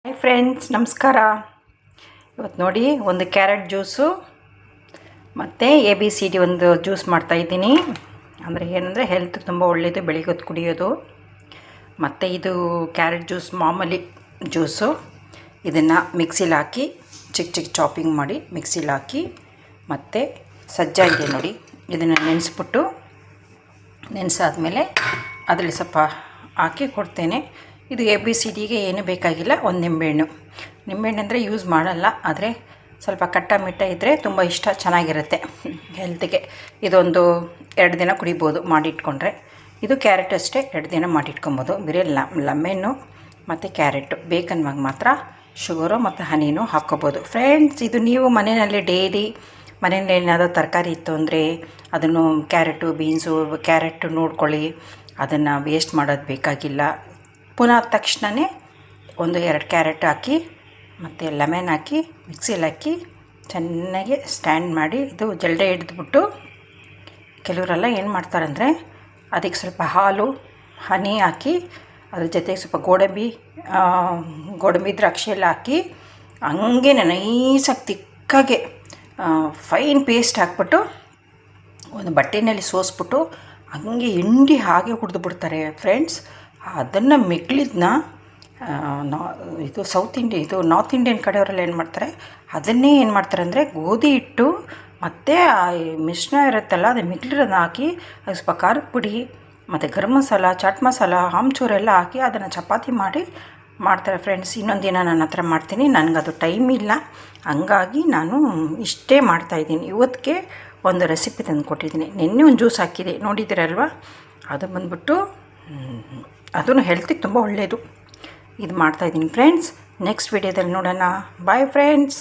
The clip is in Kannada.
ಹಾಯ್ ಫ್ರೆಂಡ್ಸ್, ನಮಸ್ಕಾರ. ಇವತ್ತು ನೋಡಿ, ಒಂದು ಕ್ಯಾರೆಟ್ ಜ್ಯೂಸು ಮತ್ತು ABCD ಒಂದು ಜ್ಯೂಸ್ ಮಾಡ್ತಾಯಿದ್ದೀನಿ. ಅಂದರೆ ಏನಂದರೆ ಹೆಲ್ತ್ ತುಂಬ ಒಳ್ಳೆಯದು, ಬೆಳಿಗ್ಗೆ ಹೊತ್ತು ಕುಡಿಯೋದು. ಮತ್ತು ಇದು ಕ್ಯಾರೆಟ್ ಜ್ಯೂಸ್ ಮಾಮೂಲಿ ಜ್ಯೂಸು. ಇದನ್ನು ಮಿಕ್ಸಿಲಿ ಹಾಕಿ ಚಿಕ್ಕ ಚಿಕ್ಕ ಚಾಪಿಂಗ್ ಮಾಡಿ ಮಿಕ್ಸಿಲಿ ಹಾಕಿ, ಮತ್ತು ಸಜ್ಜಾ ಇದೆ ನೋಡಿ, ಇದನ್ನು ನೆನೆಸ್ಬಿಟ್ಟು ನೆನೆಸಾದ್ಮೇಲೆ ಅದರಲ್ಲಿ ಸ್ವಲ್ಪ ಹಾಕಿ ಕೊಡ್ತೇನೆ. ಇದು ABCDಗೆ ಏನೂ ಬೇಕಾಗಿಲ್ಲ. ಒಂದು ನಿಂಬೆಹಣ್ಣು ಅಂದರೆ ಯೂಸ್ ಮಾಡಲ್ಲ, ಆದರೆ ಸ್ವಲ್ಪ ಕಟ್ಟ ಮಿಟ್ಟ ಇದ್ದರೆ ತುಂಬ ಇಷ್ಟ, ಚೆನ್ನಾಗಿರುತ್ತೆ ಹೆಲ್ತ್ಗೆ. ಇದೊಂದು 2 ದಿನ ಕುಡಿಬೋದು ಮಾಡಿಟ್ಕೊಂಡ್ರೆ. ಇದು ಕ್ಯಾರೆಟ್ ಅಷ್ಟೇ 2 ದಿನ ಮಾಡಿಟ್ಕೊಬೋದು. ಬೇರೆ ಲೆಮನ್ನು ಮತ್ತು ಕ್ಯಾರೆಟು ಬೇಕನ್ನುವಾಗ ಮಾತ್ರ ಶುಗರು ಮತ್ತು ಹನಿನೂ ಹಾಕ್ಕೋಬೋದು. ಫ್ರೆಂಡ್ಸ್, ಇದು ನೀವು ಮನೆಯಲ್ಲಿ ಡೈಲಿ ಮನೆಯಲ್ಲಿ ಏನಾದರೂ ತರಕಾರಿ ಇತ್ತು ಅಂದರೆ ಅದನ್ನು ಕ್ಯಾರೆಟು ಬೀನ್ಸು ಕ್ಯಾರೆಟು ನೋಡ್ಕೊಳ್ಳಿ, ಅದನ್ನು ವೇಸ್ಟ್ ಮಾಡೋದು ಬೇಕಾಗಿಲ್ಲ. ಪುನಃ ತಕ್ಷಣವೇ 1-2 ಕ್ಯಾರೆಟ್ ಹಾಕಿ ಮತ್ತು ಲೆಮನ್ ಹಾಕಿ ಮಿಕ್ಸಿಲಿ ಹಾಕಿ ಚೆನ್ನಾಗಿ ಸ್ಟ್ಯಾಂಡ್ ಮಾಡಿ, ಇದು ಜಲ್ಡೆ ಹಿಡಿದ್ಬಿಟ್ಟು ಕೆಲವರೆಲ್ಲ ಏನು ಮಾಡ್ತಾರಂದರೆ ಅದಕ್ಕೆ ಸ್ವಲ್ಪ ಹಾಲು ಹನಿ ಹಾಕಿ ಅದ್ರ ಜೊತೆಗೆ ಸ್ವಲ್ಪ ಗೋಡಂಬಿ ದ್ರಾಕ್ಷಿ ಎಲ್ಲ ಹಾಕಿ ಹಂಗೆ ನೈಸಾಗಿ ತಿಕ್ಕಾಗೆ ಫೈನ್ ಪೇಸ್ಟ್ ಹಾಕ್ಬಿಟ್ಟು ಒಂದು ಬಟ್ಟೆಯಲ್ಲಿ ಸೋಸ್ಬಿಟ್ಟು ಹಂಗೆ ಹಿಂಡಿ ಹಾಗೆ ಕುಡಿದ್ಬಿಡ್ತಾರೆ ಫ್ರೆಂಡ್ಸ್. ಅದನ್ನು ಮಿಕ್ಳಿದ್ನ ಇದು ನಾರ್ತ್ ಇಂಡಿಯನ್ ಕಡೆಯವರೆಲ್ಲ ಏನು ಮಾಡ್ತಾರೆ, ಅದನ್ನೇ ಏನು ಮಾಡ್ತಾರೆ ಅಂದರೆ ಗೋಧಿ ಹಿಟ್ಟು ಮತ್ತು ಮಿಶ್ರಣ ಇರುತ್ತಲ್ಲ, ಅದು ಮಿಕ್ಳಿರೋದನ್ನ ಹಾಕಿ ಅದು ಸ್ವಲ್ಪ ಖಾರದ ಪುಡಿ ಮತ್ತು ಗರಂ ಮಸಾಲ, ಚಾಟ್ ಮಸಾಲ, ಆಮ್ಚೂರು ಎಲ್ಲ ಹಾಕಿ ಅದನ್ನು ಚಪಾತಿ ಮಾಡಿ ಮಾಡ್ತಾರೆ ಫ್ರೆಂಡ್ಸ್. ಇನ್ನೊಂದು ದಿನ ನನ್ನ ಹತ್ರ ಮಾಡ್ತೀನಿ, ನನಗದು ಟೈಮ್ ಇಲ್ಲ, ಹಂಗಾಗಿ ನಾನು ಇಷ್ಟೇ ಮಾಡ್ತಾಯಿದ್ದೀನಿ. ಇವತ್ತಿಗೆ ಒಂದು ರೆಸಿಪಿ ತಂದು ಕೊಟ್ಟಿದ್ದೀನಿ. ನಿನ್ನೆ ಒಂದು ಜ್ಯೂಸ್ ಹಾಕಿದೆ ನೋಡಿದ್ದೀರಲ್ವ, ಅದು ಬಂದ್ಬಿಟ್ಟು ಅದೂ ಹೆಲ್ತಿಗೆ ತುಂಬ ಒಳ್ಳೆಯದು. ಇದು ಮಾಡ್ತಾಯಿದ್ದೀನಿ ಫ್ರೆಂಡ್ಸ್. ನೆಕ್ಸ್ಟ್ ವಿಡಿಯೋದಲ್ಲಿ ನೋಡೋಣ. Bye friends.